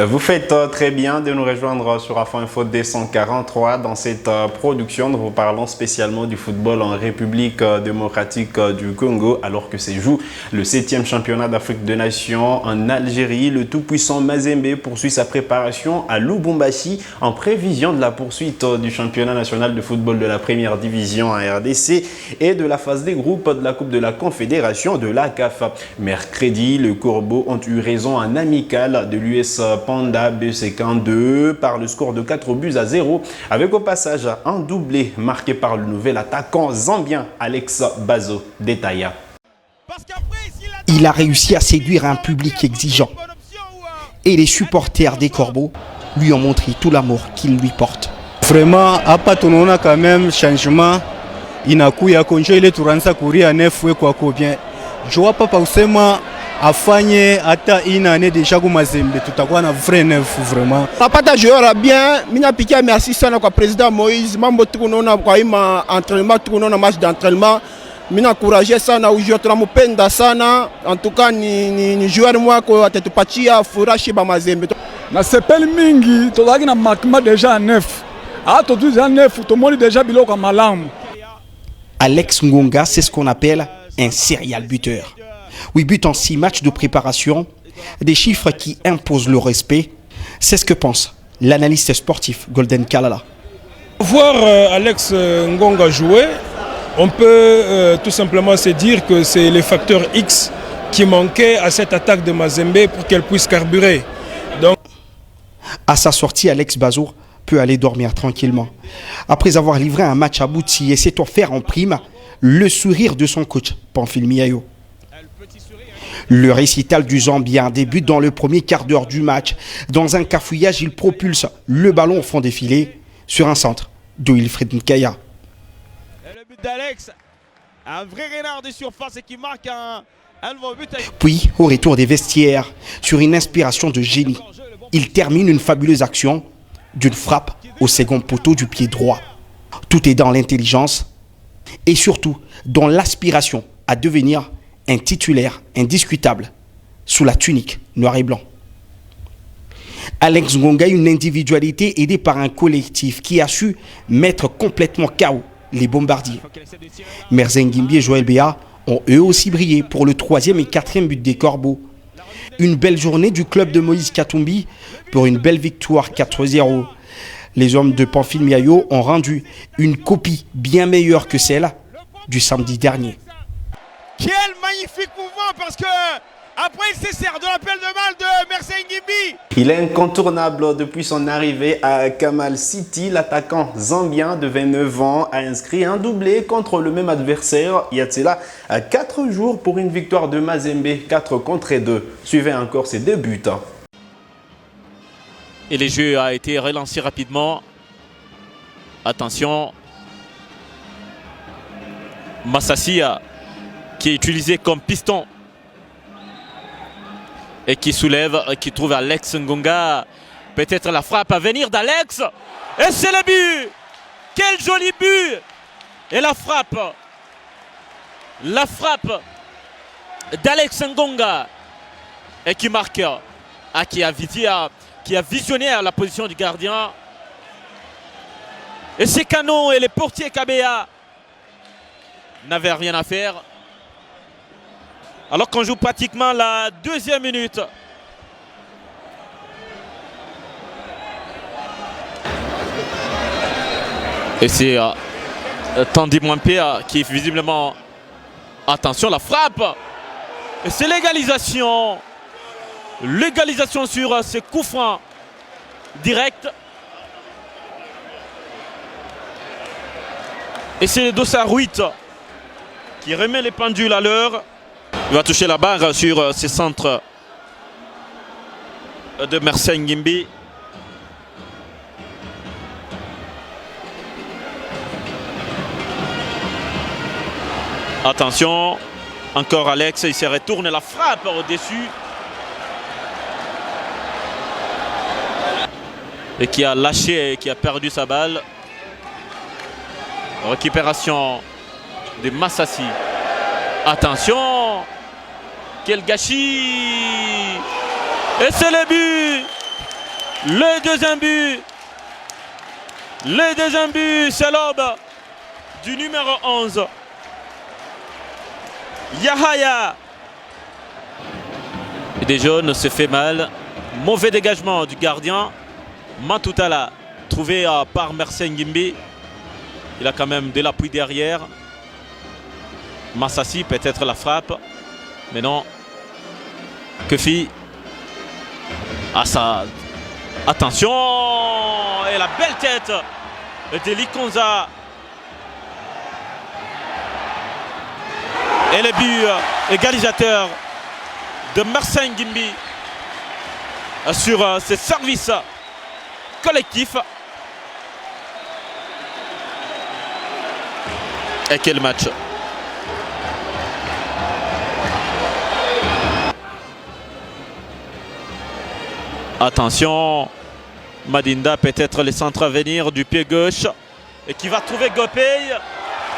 Vous faites très bien de nous rejoindre sur Afro Info D143 dans cette production. Nous vous parlons spécialement du football en République démocratique du Congo alors que se joue le 7e championnat d'Afrique des Nations en Algérie. Le tout-puissant Mazembe poursuit sa préparation à Lubumbashi en prévision de la poursuite du championnat national de football de la première division en RDC et de la phase des groupes de la Coupe de la Confédération de la CAF. Mercredi, les Corbeaux ont eu raison en amical de l'US Panda BC2 par le score de 4-0 avec au passage un doublé marqué par le nouvel attaquant zambien Alex Bazo Detaya. Il a réussi à séduire un public exigeant et les supporters des Corbeaux lui ont montré tout l'amour qu'ils lui portent. Vraiment, à part on a quand même changement. Inakuya konjo ile turanza kuria nefu kwa bien. Je vois pas forcément afanye ata ina ne déjà comme Mazembe tutakuwa na vrai neuf vraiment. Napata joueur bien, mina pikia merci sana kwa président Moïse, mambo tukunaona kwa ima entraînement tukunaona match d'entraînement. Mina encourager sana ujio tunamupenda sana. En tout cas ni joueur moi ko atatupatia furashi ba Mazembe. Na sepel mingi tozaki na makima déjà neuf. Ah to déjà neuf, to moni déjà biloko malamu. Alex Ngonga, c'est ce qu'on appelle un serial buteur. 8 buts en 6 matchs de préparation, des chiffres qui imposent le respect. C'est ce que pense l'analyste sportif Golden Kalala. Voir Alex Ngonga jouer, on peut tout simplement se dire que c'est le facteur X qui manquait à cette attaque de Mazembe pour qu'elle puisse carburer. Donc... À sa sortie, Alex Bazour peut aller dormir tranquillement. Après avoir livré un match abouti et s'est offert en prime le sourire de son coach, Pamphile Miayo. Le récital du Zambien débute dans le premier quart d'heure du match. Dans un cafouillage, il propulse le ballon au fond des filets sur un centre de Wilfried Nkaya. Le but d'Alex, un vrai renard de surface qui marque un nouveau but. Puis, au retour des vestiaires, sur une inspiration de génie, il termine une fabuleuse action d'une frappe au second poteau du pied droit. Tout est dans l'intelligence et surtout dans l'aspiration à devenir un titulaire indiscutable sous la tunique noir et blanc. Alex Ngonga, une individualité aidée par un collectif qui a su mettre complètement KO les bombardiers. Merzen Gimbi et Joël Béa ont eux aussi brillé pour le 3e et 4e but des Corbeaux. Une belle journée du club de Moïse Katumbi pour une belle victoire 4-0. Les hommes de Pamphile Miayo ont rendu une copie bien meilleure que celle du samedi dernier. Quel magnifique mouvement parce que après il se sert de l'appel de balle de Merzen Gimbi. Il est incontournable depuis son arrivée à Kamal City. L'attaquant zambien de 29 ans a inscrit un doublé contre le même adversaire. Il y a de cela 4 jours pour une victoire de Mazembe, 4-2. Suivez encore ses 2 buts. Et le jeu a été relancé rapidement. Attention. Massassi qui est utilisé comme piston. Et qui soulève, qui trouve Alex Ngonga. Peut-être la frappe à venir d'Alex. Et c'est le but. Quel joli but. Et la frappe. La frappe d'Alex Ngonga. Et qui marque. Qui a visionné à la position du gardien. Et ces canons et les portiers Kabea n'avaient rien à faire. Alors qu'on joue pratiquement la 2e minute. Et c'est Tandy Mwampe qui est visiblement... Attention, la frappe. Et c'est l'égalisation. L'égalisation sur ce coup franc direct. Et c'est Dossa Ruit qui remet les pendules à l'heure. Il va toucher la barre sur ces centres de Merzen Gimbi. Attention, encore Alex, il se retourne la frappe au-dessus. Et qui a lâché et qui a perdu sa balle. Récupération de Massassi. Attention, quel gâchis. Et c'est le but Le deuxième but. Le deuxième but, c'est l'aube du numéro 11. Yahaya. Et des jaunes se fait mal. Mauvais dégagement du gardien. Matoutala, trouvé par Mersey Ngimbi. Il a quand même de l'appui derrière. Massassi, peut-être la frappe. Mais non. Kofi. Assad. Attention. Et la belle tête de Likonza. Et le but égalisateur de Mersey Ngimbi sur ses services collectifs. Et quel match! Attention, Madinda peut-être les centres à venir du pied gauche et qui va trouver Gopey.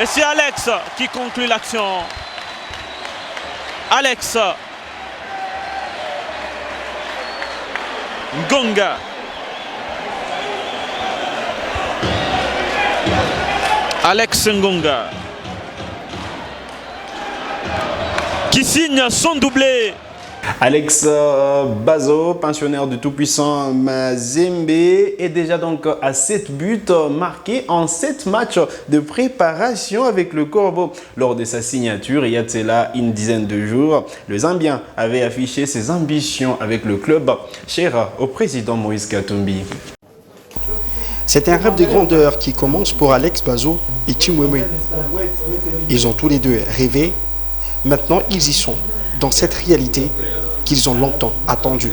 Et c'est Alex qui conclut l'action. Alex Ngonga. Alex Ngonga qui signe son doublé. Alex Bazo, pensionnaire du tout-puissant Mazembe, est déjà donc à 7 buts marqués en 7 matchs de préparation avec le Corbeau. Lors de sa signature, il y a de cela une dizaine de jours, le Zambien avait affiché ses ambitions avec le club cher au président Moïse Katumbi. C'est un rêve de grandeur qui commence pour Alex Bazo et Chimwemwe. Ils ont tous les deux rêvé, maintenant ils y sont. Dans cette réalité qu'ils ont longtemps attendue.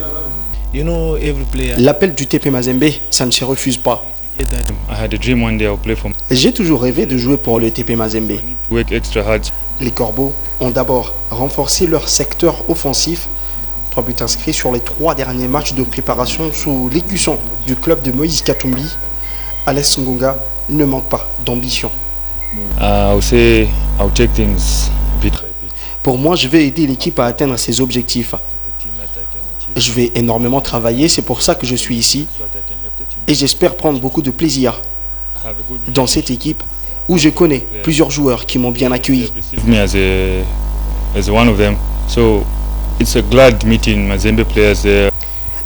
L'appel du TP Mazembe, ça ne se refuse pas. J'ai toujours rêvé de jouer pour le TP Mazembe. Les Corbeaux ont d'abord renforcé leur secteur offensif. 3 buts inscrits sur les 3 derniers matchs de préparation sous l'écusson du club de Moïse Katumbi. Alex Ngonga ne manque pas d'ambition. Pour moi, je vais aider l'équipe à atteindre ses objectifs. Je vais énormément travailler, c'est pour ça que je suis ici. Et j'espère prendre beaucoup de plaisir dans cette équipe où je connais plusieurs joueurs qui m'ont bien accueilli.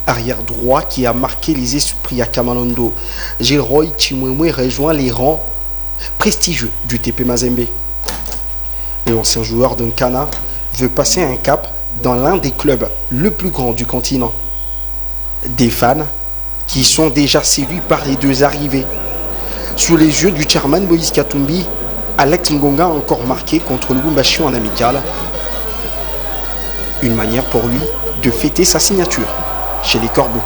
Arrière droit qui a marqué les esprits à Kamalondo, Gilroy Chimwemwe rejoint les rangs prestigieux du TP Mazembe. L'ancien joueur d'Nkana veut passer un cap dans l'un des clubs le plus grand du continent. Des fans qui sont déjà séduits par les deux arrivées. Sous les yeux du chairman Moïse Katumbi, Alex Ngonga a encore marqué contre le Lubumbashi en amical. Une manière pour lui de fêter sa signature chez les Corbeaux.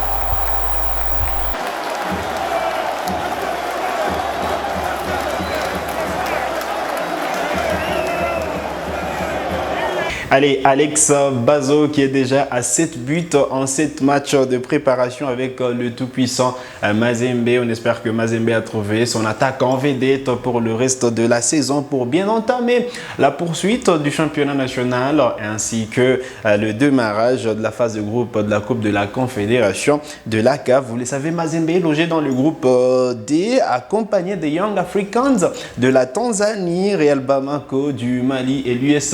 Allez, Alex Bazo qui est déjà à 7 buts en 7 matchs de préparation avec le tout-puissant Mazembe. On espère que Mazembe a trouvé son attaque en vedette pour le reste de la saison pour bien entamer la poursuite du championnat national ainsi que le démarrage de la phase de groupe de la Coupe de la Confédération de la CAF. Vous le savez, Mazembe est logé dans le groupe D accompagné des Young Africans de la Tanzanie, Real Bamako du Mali et l'US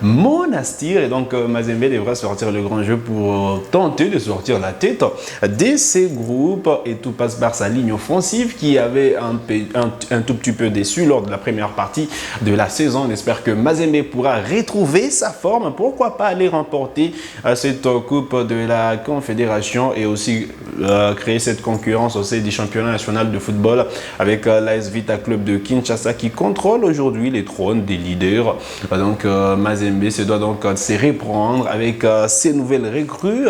Monastir. Et donc Mazembe devra sortir le grand jeu pour tenter de sortir la tête de ces groupes, et tout passe par sa ligne offensive qui avait un tout petit peu déçu lors de la première partie de la saison. On espère que Mazembe pourra retrouver sa forme, pourquoi pas aller remporter cette coupe de la Confédération et aussi créer cette concurrence au sein du championnat national de football avec l'AS Vita Club de Kinshasa qui contrôle aujourd'hui les trônes des leaders. Donc Mazembe se doit donc se reprendre avec ces nouvelles recrues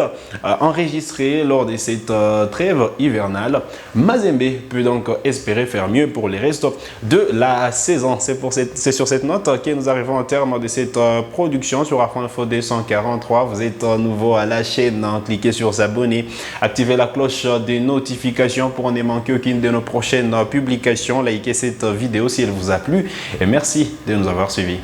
enregistrées lors de cette trêve hivernale. Mazembe peut donc espérer faire mieux pour les restes de la saison. C'est sur cette note que nous arrivons au terme de cette production sur Afro Info 243. Vous êtes nouveau à la chaîne, cliquez sur s'abonner, activez la cloche des notifications pour ne manquer aucune de nos prochaines publications. Likez cette vidéo si elle vous a plu et merci de nous avoir suivis.